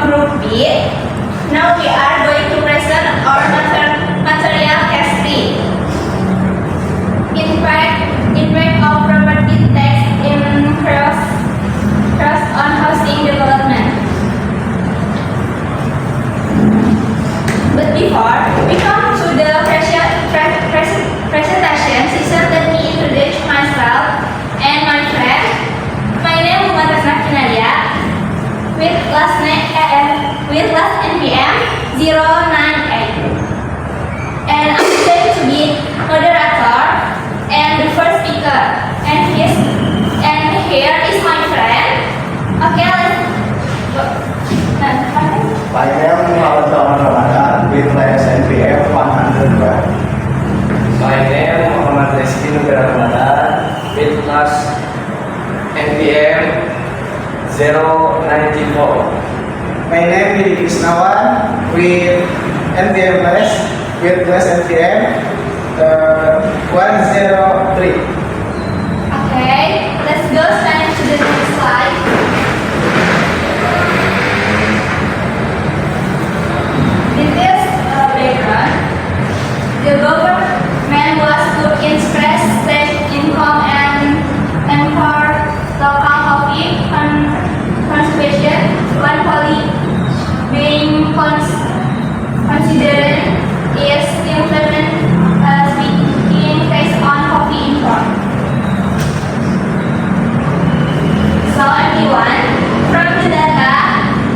from Group B. Now we are going to present our material case 3. Impact of property tax in cross on housing development. But before we come to the presentation session, let me introduce myself and my friend. My name is Bunga Kinarya with last NPM 098, and I'm going to be moderator and the first speaker. And here is my friend. Okay, let's go. My name is Ramadhan with class NPM 112. My name is Rezky Nugraha with class NPM 094. My name is Billie Krisnawan with NPM class NPM 103. Okay, let's go straight to the next slide. This is background. The government was to increase state income and for local coffee conservation. One policy being considered is implement speaking based on coffee import. So everyone, from the data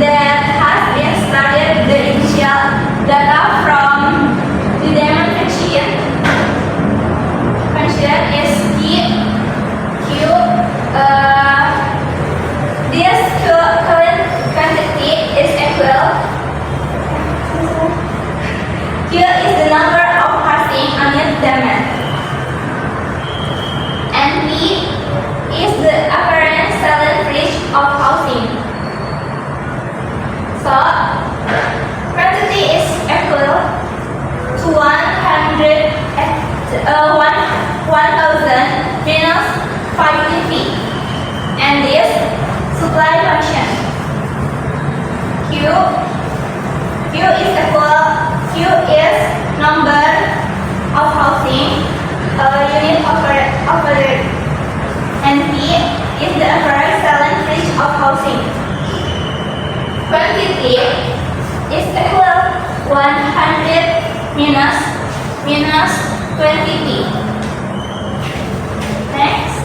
that has been studied, the initial data from the demonstration is this current quantity is equal. Q is the number of housing unit demand, and P is the apparent selling price of housing. So quantity is equal to 1,000 minus 50, and this supply function. Q is number of housing unit offered, and P is the average selling price of housing. Quantity is equal 100 minus 20P. Next.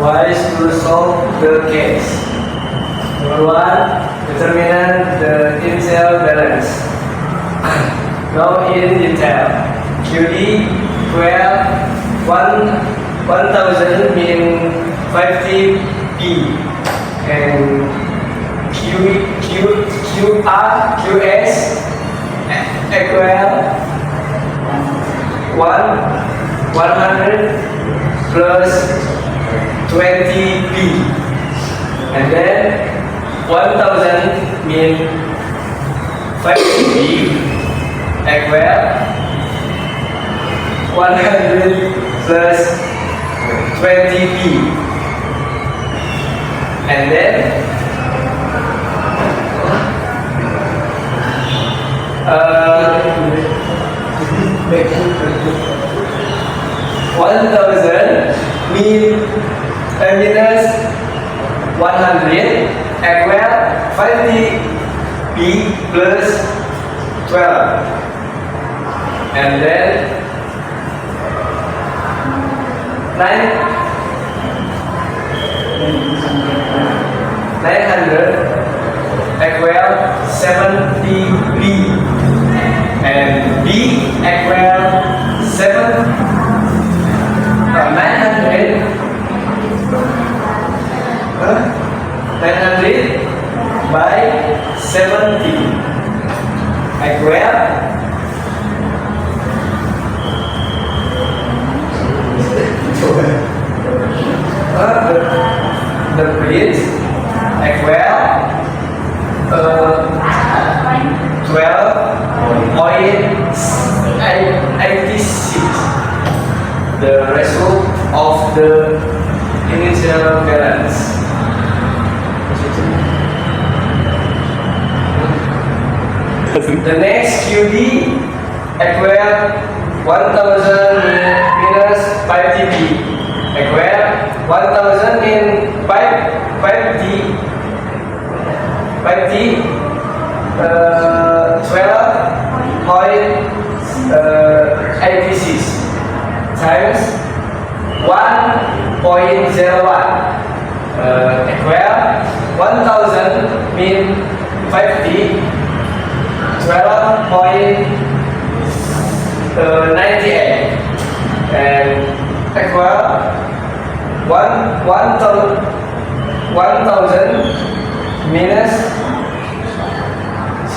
Ways to solve the case. Number 1, determine the initial balance. Now in detail. QD equal 1,000 min 50P and QS equal 100 plus 20P, and then 1,000 min 50P equal 100 plus 20P, and then 1,000 minus 100 equal 50P plus 12, and then 900 equal 70B, and B equal 900 by 70 equal the bridge equal 12.86, the result of the initial balance. The next QD equal 1000 minus 5TB equal 1000 in 5T 12.86 times 1.01 equal 1000 min 5T 12.98 and equal 1000 minus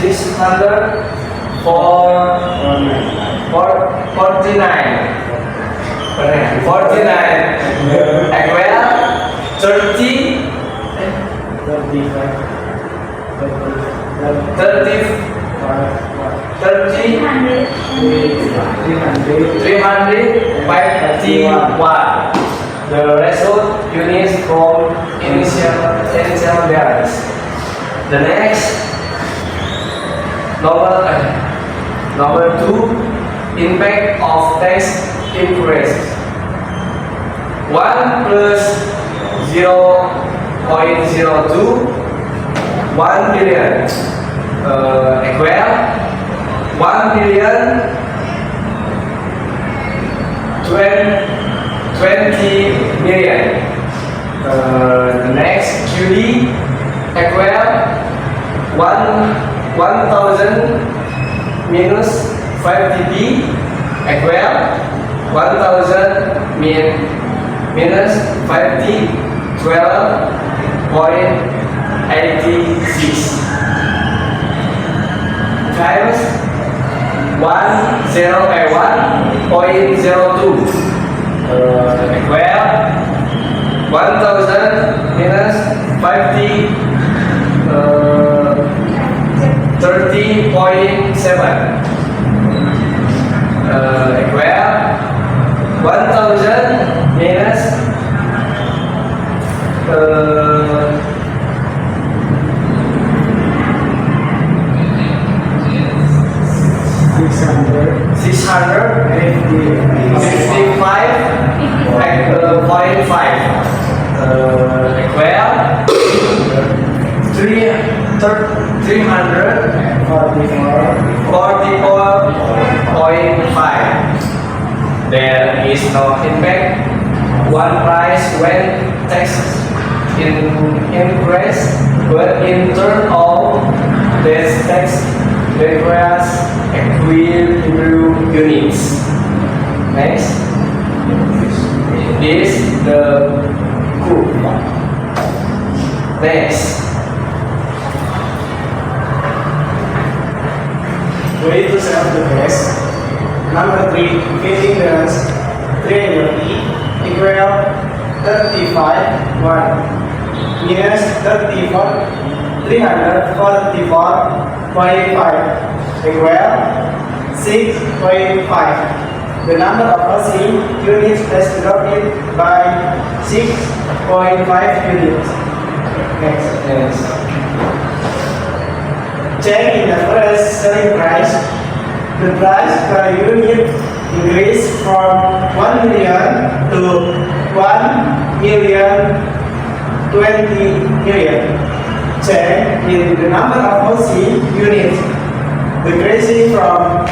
649 equal 351. The result units from initial balance. The next number 2, impact of tax increase. 1 plus 0.02 1 billion equal 1 billion 20 million. The next QD equal 1000 minus 5TB equal 1000 minus 5T 12.86 times 1.02 equal 1000 minus 5T 30.7 equal 1000 minus 344.5. There is no impact. One price when taxes increase, but in turn of this tax requires equilibrium units. Next, this the curve. Next, way to solve the test. Number 3, feeding balance 300 equal 35 1 minus 344.5 equal 6.5. The number of housing units has dropped by 6.5 units. Next. Check in the first selling price. The price per unit increased from 1 million to 1,020,000,000. Check in the number of housing units decreasing from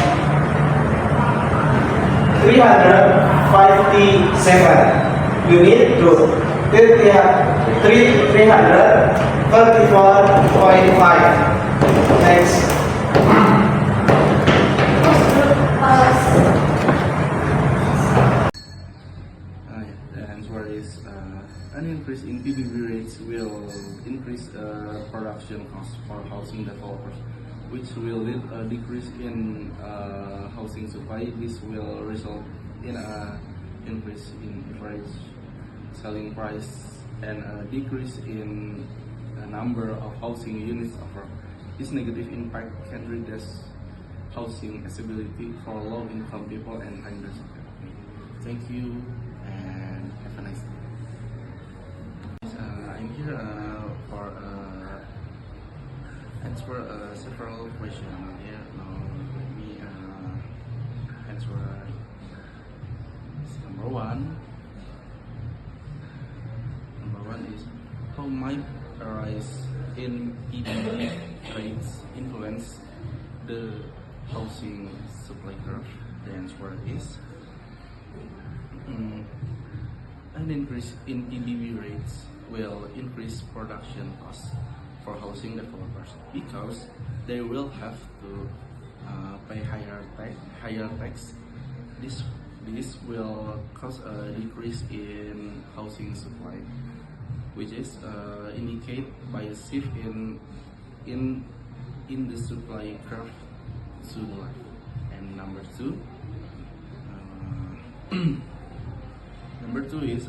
357 unit to 334.5. Next. The answer is an increase in PBB rates will increase production costs for housing developers, which will lead a decrease in housing supply. This will result in an increase in average selling price and a decrease in the number of housing units offered. This negative impact can reduce housing accessibility for low-income people and underserved. Thank you and have a nice day. I'm here for answer several questions here. Now let me answer number one. Number one is how might a rise in PDB rates influence the housing supply curve? The answer is an increase in PDB rates will increase production costs for housing developers because they will have to pay higher tax. This will cause a decrease in housing supply, which is indicated by a shift in the supply curve to the left. And number two is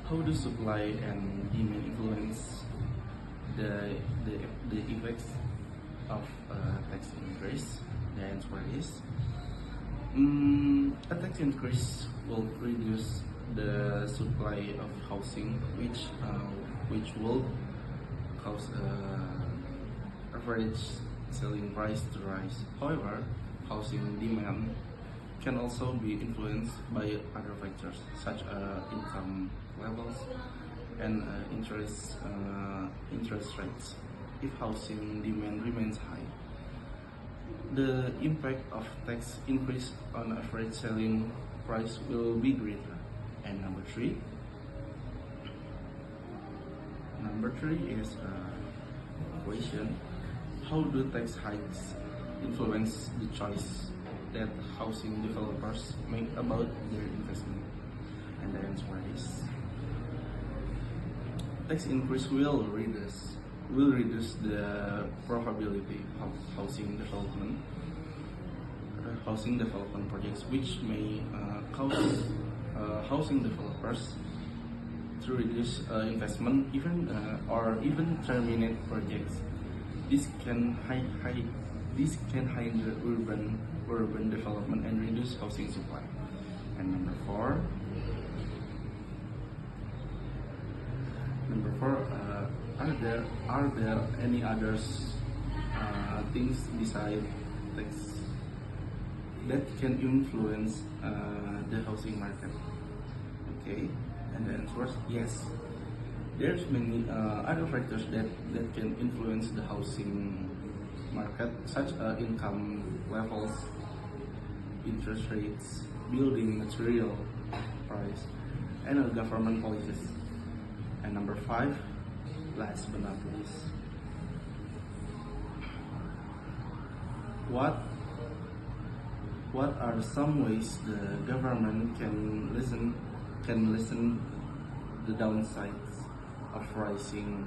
how do supply and demand influence the effects of tax increase? The answer is a tax increase will reduce the supply of housing, which will cause average selling price to rise. However, housing demand can also be influenced by other factors such as income levels and interest rates. If housing demand remains high, the impact of tax increase on average selling price will be greater. And number three is a question: how do tax hikes influence the choice that housing developers make about their investment? And the answer is tax increase will reduce the probability of housing development projects, which may cause housing developers to reduce investment or even terminate projects. This can hinder urban development and reduce housing supply. And number four, are there any others things besides tax that can influence the housing market? Okay, and the answer is yes. There's many other factors that can influence the housing market, such as income levels, interest rates, building material price, and government policies. And number five, last but not least, what are some ways the government can lessen the downsides of rising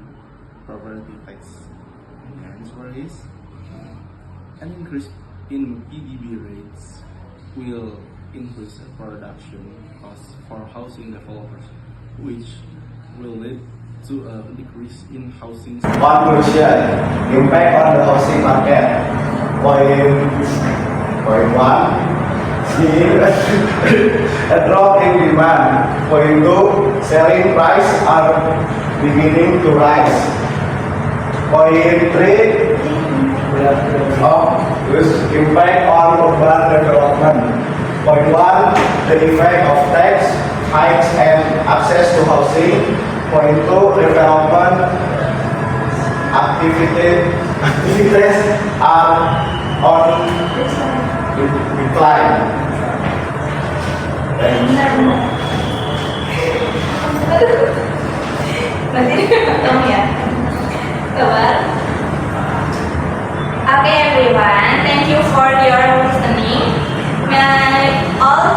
property tax? And the answer is an increase in PDB rates will increase production costs for housing developers, which will lead to a decrease in housing. Conclusion: impact on the housing market. Point one, seeing a drop in demand. Point two, selling price are beginning to rise. Point three, impact on urban development. Point one, the effect of tax hikes and access to housing. Point two, development activities are on decline. Okay everyone, thank you for your listening. May all